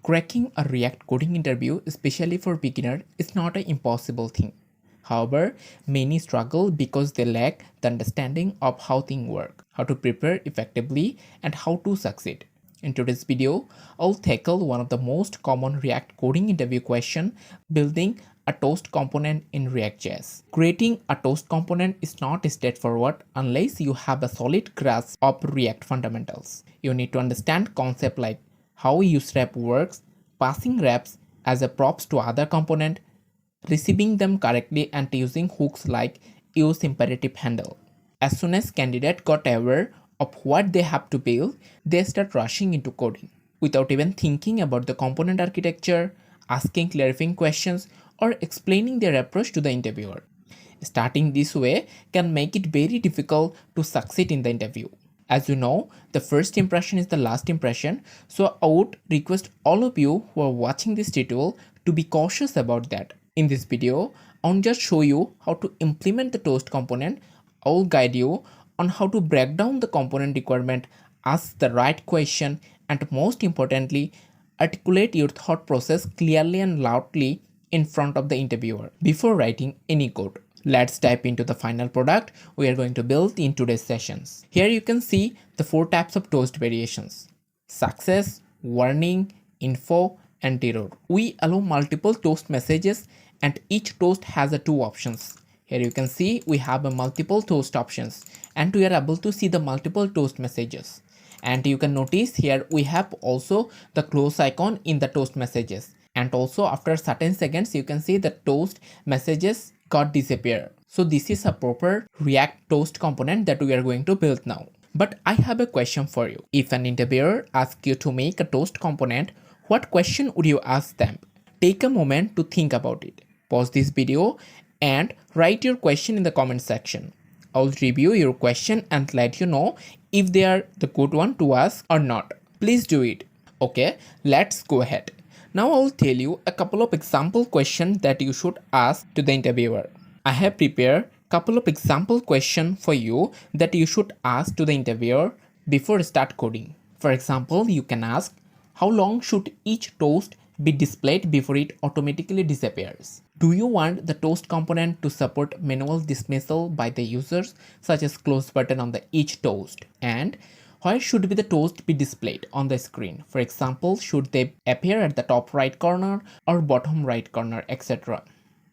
Cracking a React coding interview, especially for beginner, is not an impossible thing. However, many struggle because they lack the understanding of how things work, how to prepare effectively, and how to succeed. In today's video, I'll tackle one of the most common React coding interview question, building a toast component in React.js. Creating a toast component is not straightforward unless you have a solid grasp of React fundamentals. You need to understand concepts like how useRep works, passing reps as a props to other component, receiving them correctly, and using hooks like use imperative handle. As soon as candidate got aware of what they have to build, they start rushing into coding without even thinking about the component architecture, asking clarifying questions, or explaining their approach to the interviewer. Starting this way can make it very difficult to succeed in the interview. As you know, the first impression is the last impression, so I would request all of you who are watching this tutorial to be cautious about that. In this video, I will just show you how to implement the toast component. I will guide you on how to break down the component requirement, ask the right question, and most importantly, articulate your thought process clearly and loudly in front of the interviewer before writing any code. Let's dive into the final product we are going to build in today's sessions. Here you can see the 4 types of toast variations: success, warning, info, and error. We allow multiple toast messages and each toast has 2 options. Here you can see we have a multiple toast options and we are able to see the multiple toast messages. And you can notice here we have also the close icon in the toast messages. And also after certain seconds you can see the toast messages got disappear. So this is a proper React toast component that we are going to build now. But I have a question for you. If an interviewer asks you to make a toast component, what question would you ask them? Take a moment to think about it. Pause this video and write your question in the comment section. I'll review your question and let you know if they are the good one to ask or not. Please do it. Okay, let's go ahead. Now I'll tell you a couple of example questions that you should ask to the interviewer. I have prepared a couple of example questions for you that you should ask to the interviewer before start coding. For example, you can ask, how long should each toast be displayed before it automatically disappears? Do you want the toast component to support manual dismissal by the users, such as close button on the each toast? And where should be the toast be displayed on the screen? For example, should they appear at the top right corner or bottom right corner, etc.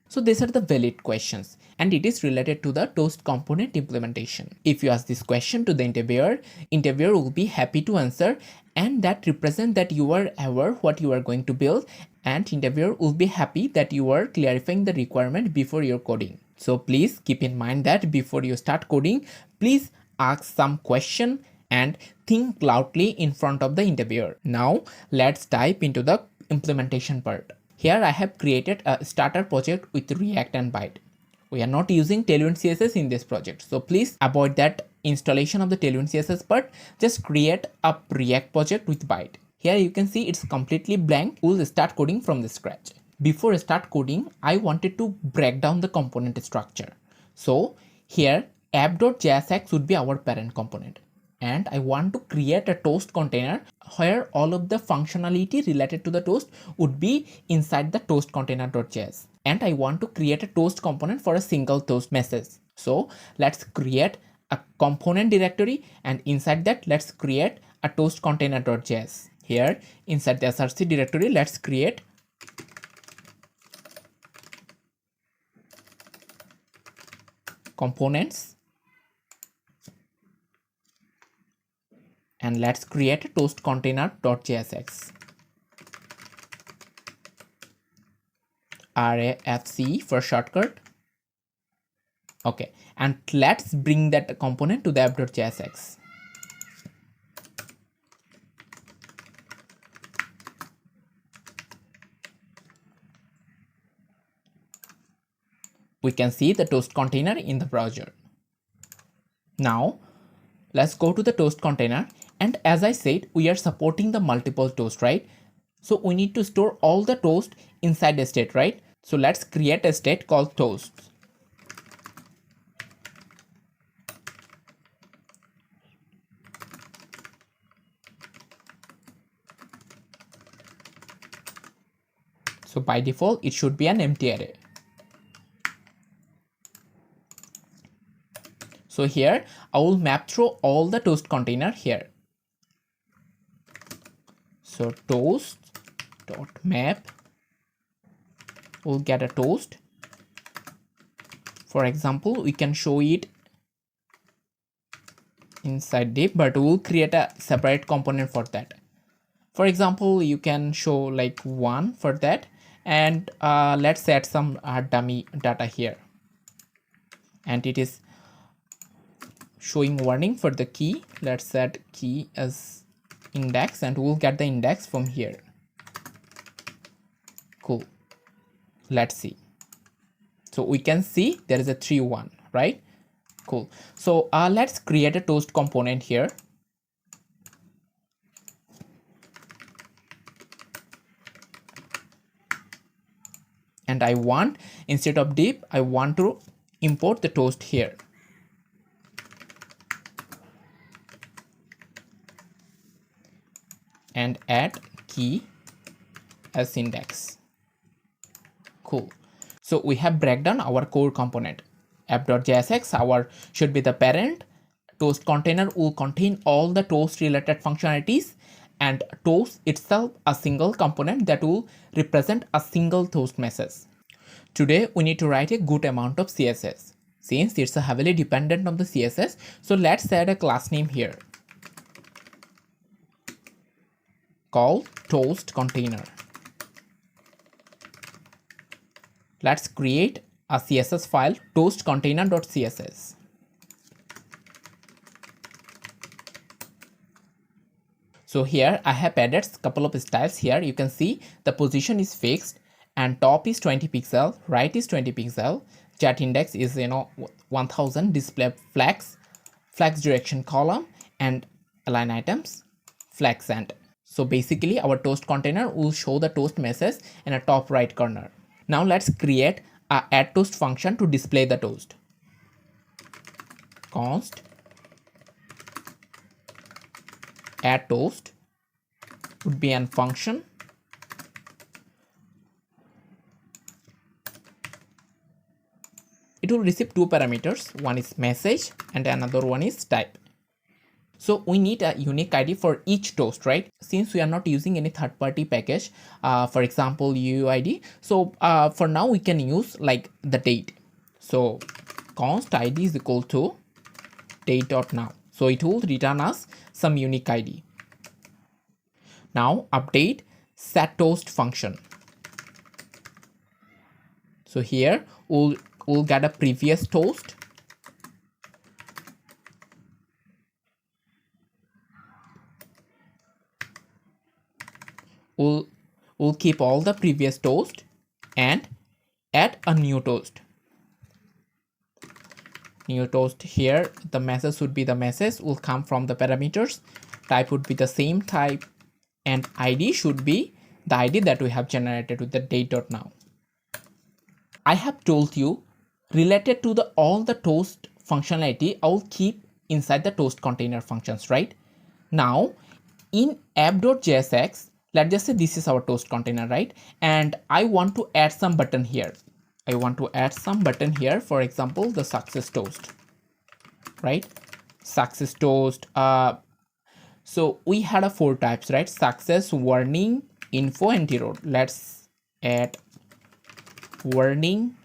So these are the valid questions and it is related to the toast component implementation. If you ask this question to the interviewer will be happy to answer, and that represents that you are aware what you are going to build, and interviewer will be happy that you are clarifying the requirement before your coding. So please keep in mind that before you start coding, please ask some question and think loudly in front of the interviewer. Now let's dive into the implementation part. Here I have created a starter project with React and Byte. We are not using Tailwind CSS in this project, so please avoid that installation of the Tailwind CSS part. Just create a React project with Byte. Here you can see it's completely blank. We'll start coding from the scratch. Before I start coding, I wanted to break down the component structure. So here app.jsx would be our parent component. And I want to create a toast container where all of the functionality related to the toast would be inside the toast container.js. And I want to create a toast component for a single toast message. So let's create a component directory, and inside that let's create a toast container.js. Here inside the src directory, let's create components. And let's create a toast container.jsx. RAFC for shortcut. Okay, and let's bring that component to the app.jsx. We can see the toast container in the browser. Now let's go to the toast container. And as I said, we are supporting the multiple toast, right? So we need to store all the toast inside a state, right? So let's create a state called toast. So by default, it should be an empty array. So here I will map through all the toast container here. So toast dot map will get a toast. For example, we can show it inside div, but we'll create a separate component for that. For example, you can show like 1 for that, and let's add some dummy data here, and it is showing warning for the key. Let's add key as index, and we'll get the index from here. Cool. Let's see. So we can see there is a 3-1, right? Cool. So let's create a toast component here. And I want, instead of div, I want to import the toast here. And add key as index. Cool. So we have breakdown our core component. app.jsx our should be the parent. Toast container will contain all the toast related functionalities, and toast itself a single component that will represent a single toast message. Today we need to write a good amount of CSS. Since it's heavily dependent on the CSS, so let's add a class name here called toast container. Let's create a CSS file, toastcontainer.css. So here I have added a couple of styles here. You can see the position is fixed, and top is 20 pixel, right is 20 pixel, chat index is 1000, display flags direction column, and align items flags and. So basically our toast container will show the toast message in a top right corner. Now let's create a add toast function to display the toast. Const add toast would be an function. It will receive 2 parameters. One is message and another one is type. So we need a unique ID for each toast, right? Since we are not using any third-party package, for example, UUID. So for now we can use like the date. So const ID is equal to date.now. So it will return us some unique ID. Now update set toast function. So here we'll get a previous toast. We'll keep all the previous toast and add a new toast. New toast here, the message would be the message, will come from the parameters. Type would be the same type, and ID should be the ID that we have generated with the date.now. I have told you related to all the toast functionality, I will keep inside the toast container functions, right? Now in app.jsx, let's just say this is our toast container, right? And I want to add some button here. I want to add some button here. For example, the success toast, right? Success toast. So we had a 4 types, right? Success, warning, info, and error. Let's add warning,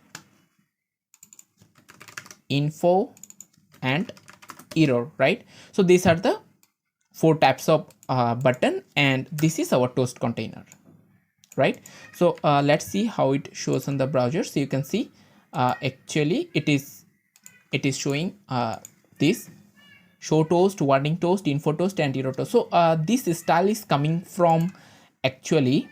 info, and error, right? So these are the 4 types of button, and this is our toast container, right? So let's see how it shows in the browser. So you can see actually it is showing this show toast, warning toast, info toast, and error toast. So this style is coming from actually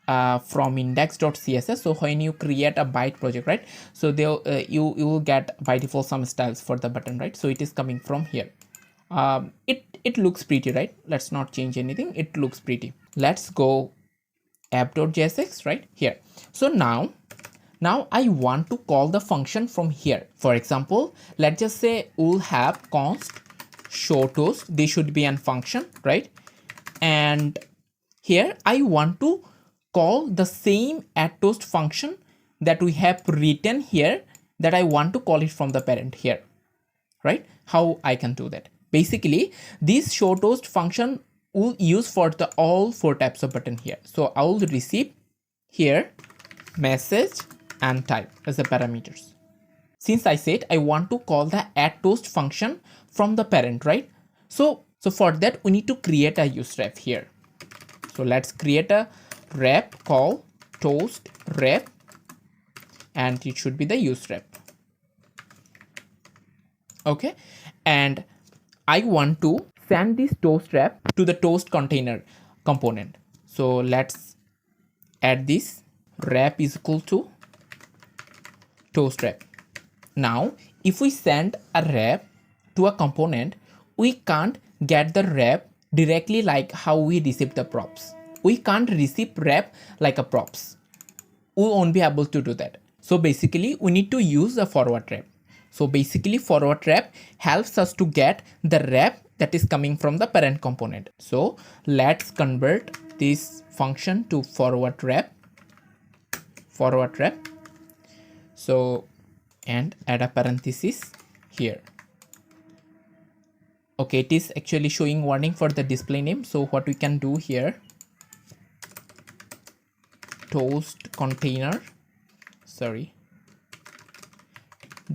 from index.css. So when you create a byte project, right, so they you will get by default some styles for the button, right? So it is coming from here. It looks pretty, right? Let's not change anything. It looks pretty. Let's go app.jsx right here. So now I want to call the function from here. For example, let's just say we'll have const show toast. This should be a function, right? And here I want to call the same add-toast function that we have written here, that I want to call it from the parent here, right? How I can do that? Basically, this showToast function will use for the all 4 types of button here. So I will receive here message and type as the parameters. Since I said I want to call the add-toast function from the parent, right? So for that we need to create a use ref here. So let's create a rep call toast rep, and it should be the use rep. Okay, and I want to send this toast rep to the toast container component. So let's add this rep is equal to toast rep. Now if we send a rep to a component, we can't get the rep directly like how we receive the props. We can't receive rep like a props. We won't be able to do that. So basically we need to use the forward rep. So basically forward rep helps us to get the rep that is coming from the parent component. So let's convert this function to forward rep. So, and add a parenthesis here. Okay, it is actually showing warning for the display name. So what we can do here, toast container,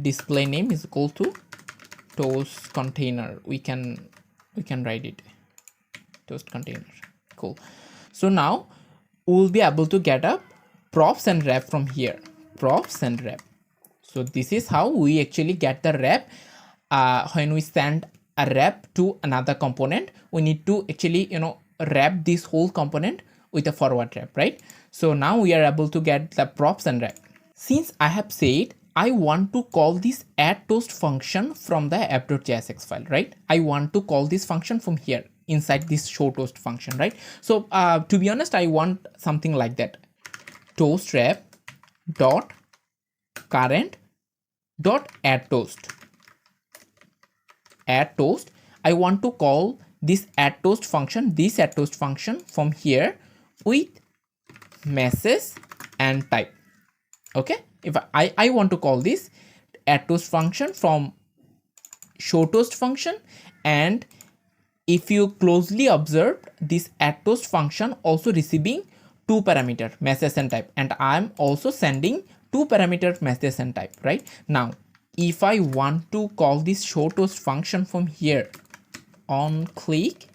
display name is equal to toast container. We can write it toast container. Cool. So now we'll be able to get a props and rep from here, props and rep. So this is how we actually get the rep. When we send a rep to another component, we need to actually wrap this whole component with a forward rep, right? So now we are able to get the props and rep. Since I have said I want to call this add-toast function from the app.jsx file, right? I want to call this function from here inside this showToast function, right? So to be honest, I want something like that. Toast rep dot current dot add toast. I want to call this add toast function from here with message and type. Okay, if I want to call this add toast function from showToast function, and if you closely observe, this add toast function also receiving 2 parameter message and type, and I'm also sending 2 parameter message and type, right? Now if I want to call this showToast function from here on click,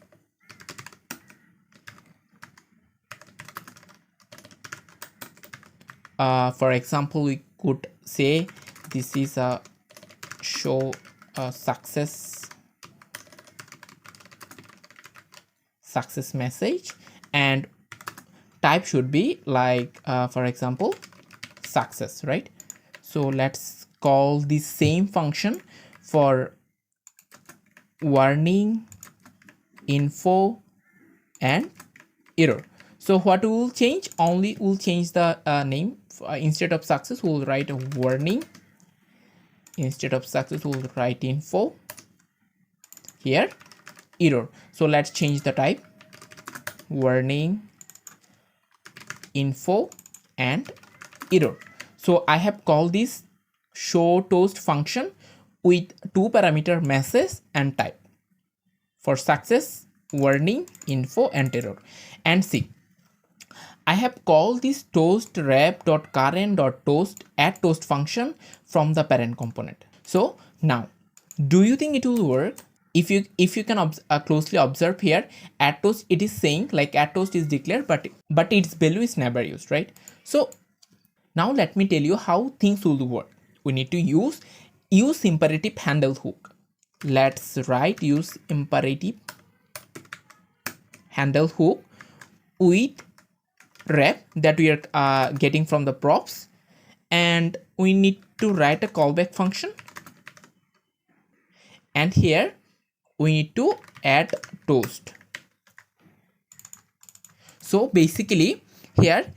for example, we could say this is a show success message, and type should be like for example success, right? So let's call the same function for warning, info and error. So what we will change, only we'll change the name. Instead of success we'll write a warning, instead of success we'll write info, here error. So let's change the type, warning, info and error. So I have called this showToast function with 2 parameter message and type for success, warning, info and error. And see, I have called this toast rep.current.toast add toast function from the parent component. So now, do you think it will work? If you can closely observe here, add toast, it is saying like add toast is declared, but its value is never used, right? So now let me tell you how things will work. We need to use imperative handle hook. Let's write use imperative handle hook with rep that we are getting from the props, and we need to write a callback function, and here we need to add toast. So basically here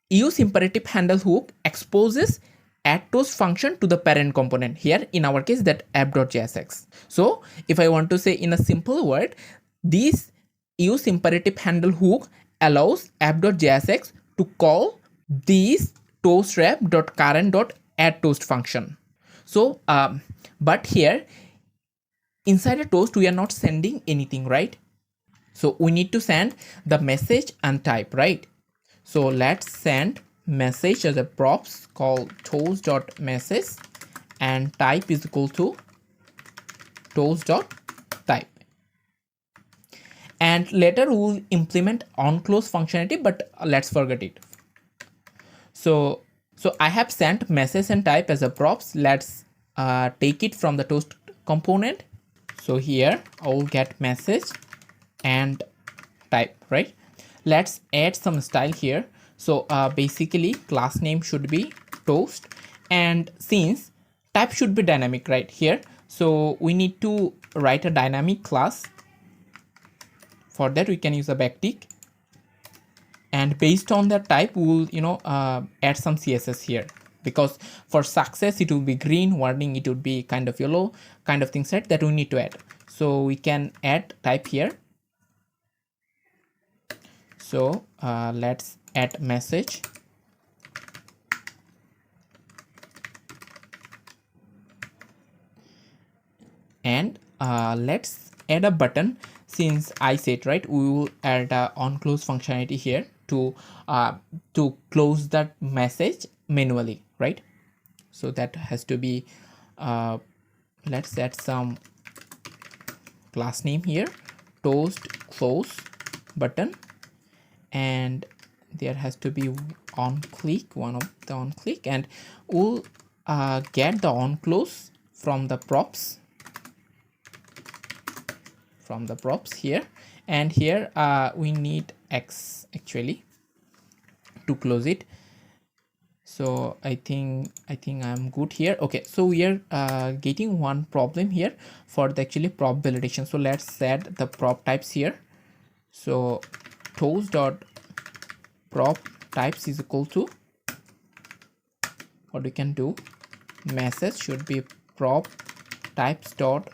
use imperative handle hook exposes add toast function to the parent component, here in our case that app.jsx. So if I want to say in a simple word, this use imperative handle hook allows app.jsx to call this toast_wrap.current.addToast function. So but here inside a toast we are not sending anything, right? So we need to send the message and type, right? So let's send message as a props called toast.message and type is equal to toast.type. And later we will implement onClose functionality, but let's forget it. So I have sent message and type as a props. Let's take it from the toast component. So here I will get message and type, right? Let's add some style here. So basically class name should be toast, and since type should be dynamic right here, so we need to write a dynamic class. For that we can use a backtick, and based on that type we will add some CSS here, because for success it will be green, warning it would be kind of yellow, kind of things, right, that we need to add. So we can add type here. So let's add message and let's add a button. Since I said, right, we will add a onClose functionality here to close that message manually, right? So that has to be let's add some class name here, toast close button, and there has to be on click, one of the on click, and we'll get the on close from the props here, and here we need X actually to close it. So I think I'm good here. Okay, so we are getting one problem here for the actually prop validation. So let's set the prop types here. So toast.prop types is equal to, what we can do, message should be prop types dot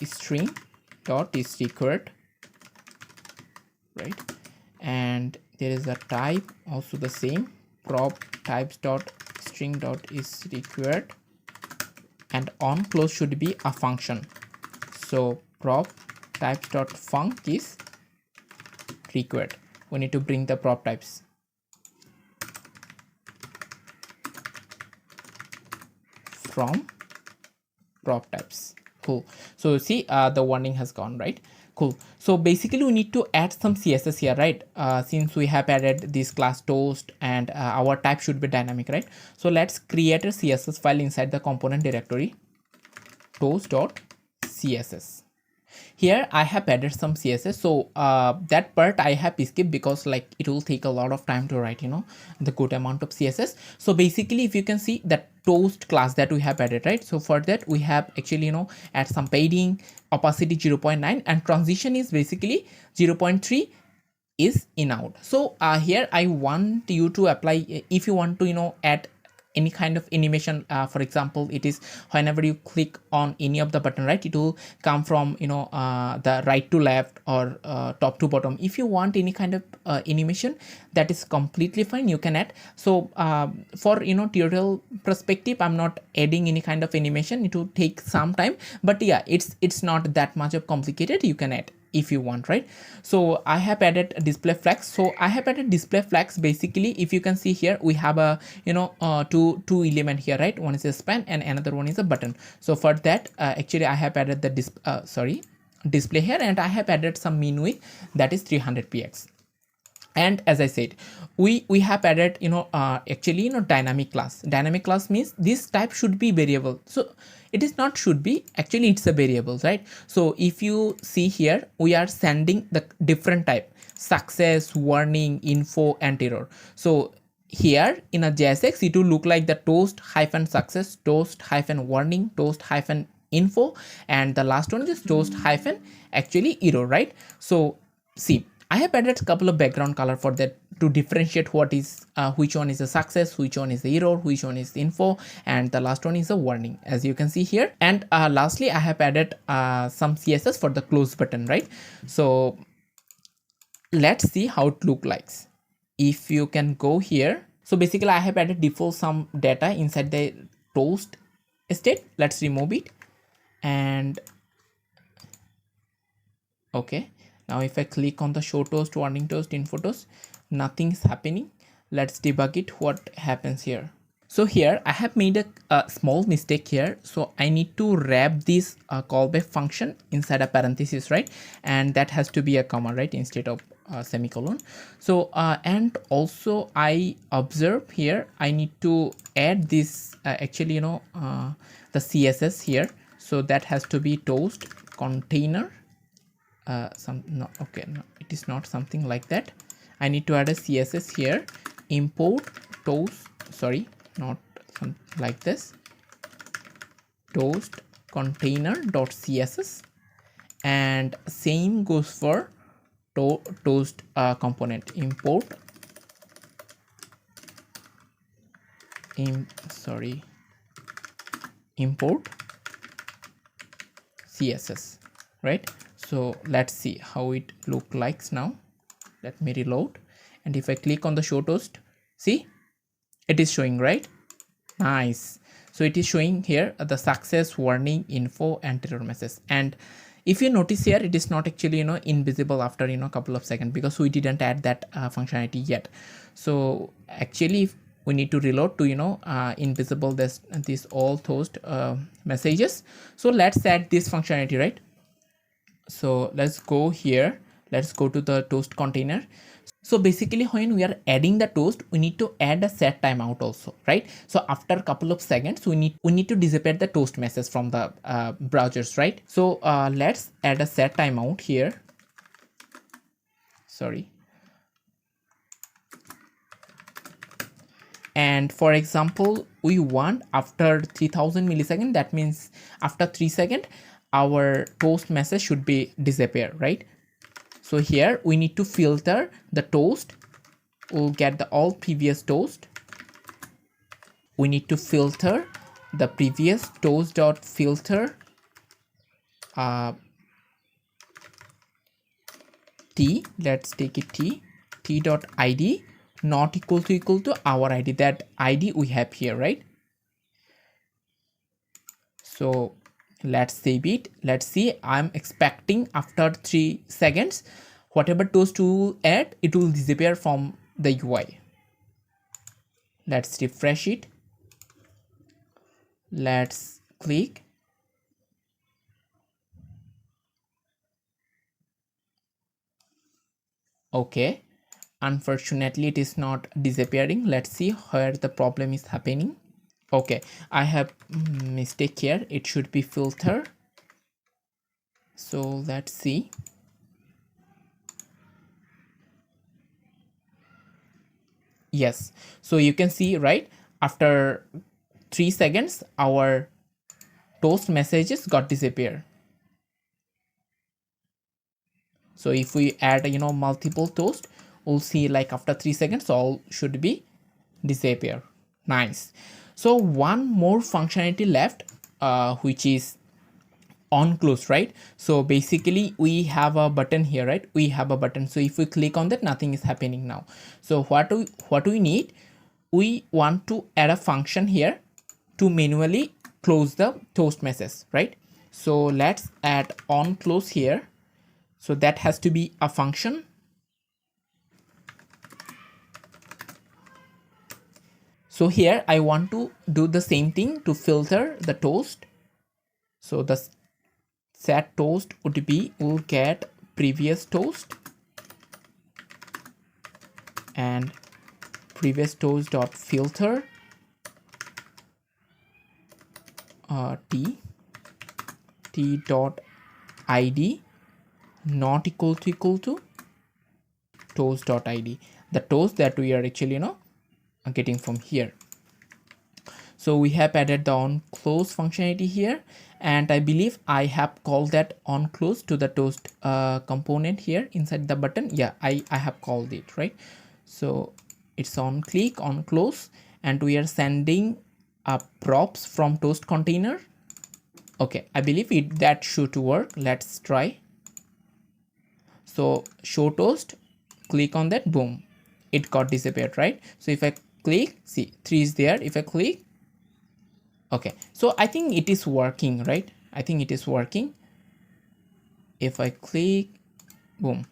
string dot is required, right? And there is a type also the same, prop types dot string dot is required, and on close should be a function. So prop types dot func is required. We need to bring the prop types from prop types. Cool. So see the warning has gone, right? Cool. So basically we need to add some CSS here, right? Since we have added this class toast and our type should be dynamic, right? So let's create a CSS file inside the component directory, toast.css. Here I have added some CSS. So that part I have skipped because like it will take a lot of time to write, the good amount of CSS. So basically if you can see that toast class that we have added, right? So for that we have actually add some padding, opacity 0.9, and transition is basically 0.3 is in out. So here I want you to apply, if you want to add any kind of animation, for example, it is whenever you click on any of the button, right, it will come from the right to left or top to bottom. If you want any kind of animation, that is completely fine, you can add. So for tutorial perspective, I'm not adding any kind of animation. It will take some time, but yeah, it's not that much of complicated. You can add if you want, right? So I have added a display flags. So I have added display flags. Basically, if you can see here, we have a two element here, right? One is a span and another one is a button. So for that, actually I have added the display here, and I have added some min width that is 300px. And as I said, we have added actually dynamic class. Dynamic class means this type should be variable. So it is not should be, actually it's a variable, right? So if you see here, we are sending the different type: success, warning, info, and error. So here in a JSX, it will look like the toast hyphen success, toast hyphen warning, toast hyphen info, and the last one is toast hyphen actually error, right? So see, I have added a couple of background color for that to differentiate what is which one is a success, which one is the error, which one is the info, and the last one is a warning, as you can see here. And lastly, I have added some CSS for the close button, right? So let's see how it look like. if you can go here, so basically I have added default some data inside the toast state. Let's remove it. And okay, now if I click on the show toast, warning toast, info toast, nothing is happening. Let's debug it, what happens here. So here I have made a small mistake here. So I need to wrap this callback function inside a parenthesis, right? And that has to be a comma, right, instead of semicolon. So and also I observe here I need to add this actually, the CSS here. So that has to be toast container. No, it is not something like that. I need to add a CSS here, import toast, sorry, not something like this, toast container dot CSS, and same goes for toast component, import import CSS, right? So let's see how it look like now. Let me reload, and if I click on the show toast, see, it is showing, right? Nice. So it is showing here the success, warning, info, and error message. And if you notice here, it is not actually invisible after a couple of seconds, because we didn't add that functionality yet. So actually we need to reload to invisible this all toast messages. So let's add this functionality, right? So let's go here, let's go to the toast container. So basically when we are adding the toast, we need to add a set timeout also, right? So after a couple of seconds, we need to disappear the toast message from the browsers, right? So let's add a set timeout here. Sorry. And for example, we want after 3000 milliseconds, that means after 3 seconds, our toast message should be disappear, right? So here we need to filter the toast. We'll get the all previous toast. We need to filter the previous toast dot filter t. Let's take it t dot id not equal to our id, that id we have here, right? So let's save it. Let's see, I'm expecting after 3 seconds, whatever toast you will add, it will disappear from the UI. Let's refresh it. Let's click. Okay, unfortunately it is not disappearing. Let's see where the problem is happening. Okay, I have mistake here. It should be filter. So let's see. Yes, so you can see, right, after 3 seconds our toast messages got disappear. So if we add multiple toast, we'll see like after 3 seconds all should be disappear. Nice. So one more functionality left, which is on close, right? So basically we have a button here, right? We have a button. So if we click on that, nothing is happening now. So what we need, we want to add a function here to manually close the toast message, right? So let's add on close here. So that has to be a function. So here I want to do the same thing to filter the toast. So the set toast would be, we'll get previous toast and previous toast dot filter t dot id not equal to toast dot id, the toast that we are actually getting from here. So we have added the on close functionality here, and I believe I have called that on close to the toast component here inside the button. Yeah, I have called it, right? So it's on click on close, and we are sending props from toast container. Okay, I believe that should work. Let's try. So show toast, click on that, boom, it got disappeared, right? So if I click, see 3 is there. If I click, okay, so I think it is working, right? I think it is working. If I click, boom,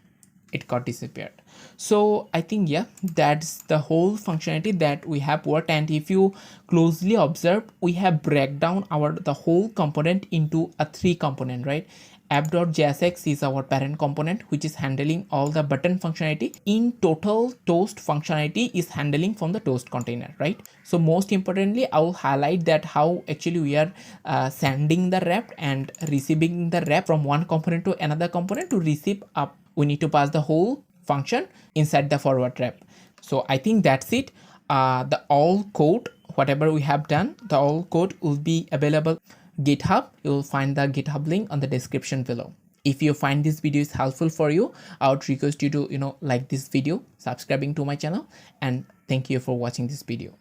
it got disappeared. So I think, yeah, that's the whole functionality that we have worked. And if you closely observe, we have break down the whole component into a 3 component, right? app.jsx is our parent component, which is handling all the button functionality. In total, toast functionality is handling from the toast container, right? So most importantly, I will highlight that how actually we are sending the wrap and receiving the wrap from one component to another component. To receive up, we need to pass the whole function inside the forward wrap. So I think that's it. The all code, whatever we have done, the all code will be available GitHub. You will find the GitHub link on the description below. If you find this video is helpful for you, I would request you to like this video, subscribing to my channel, and thank you for watching this video.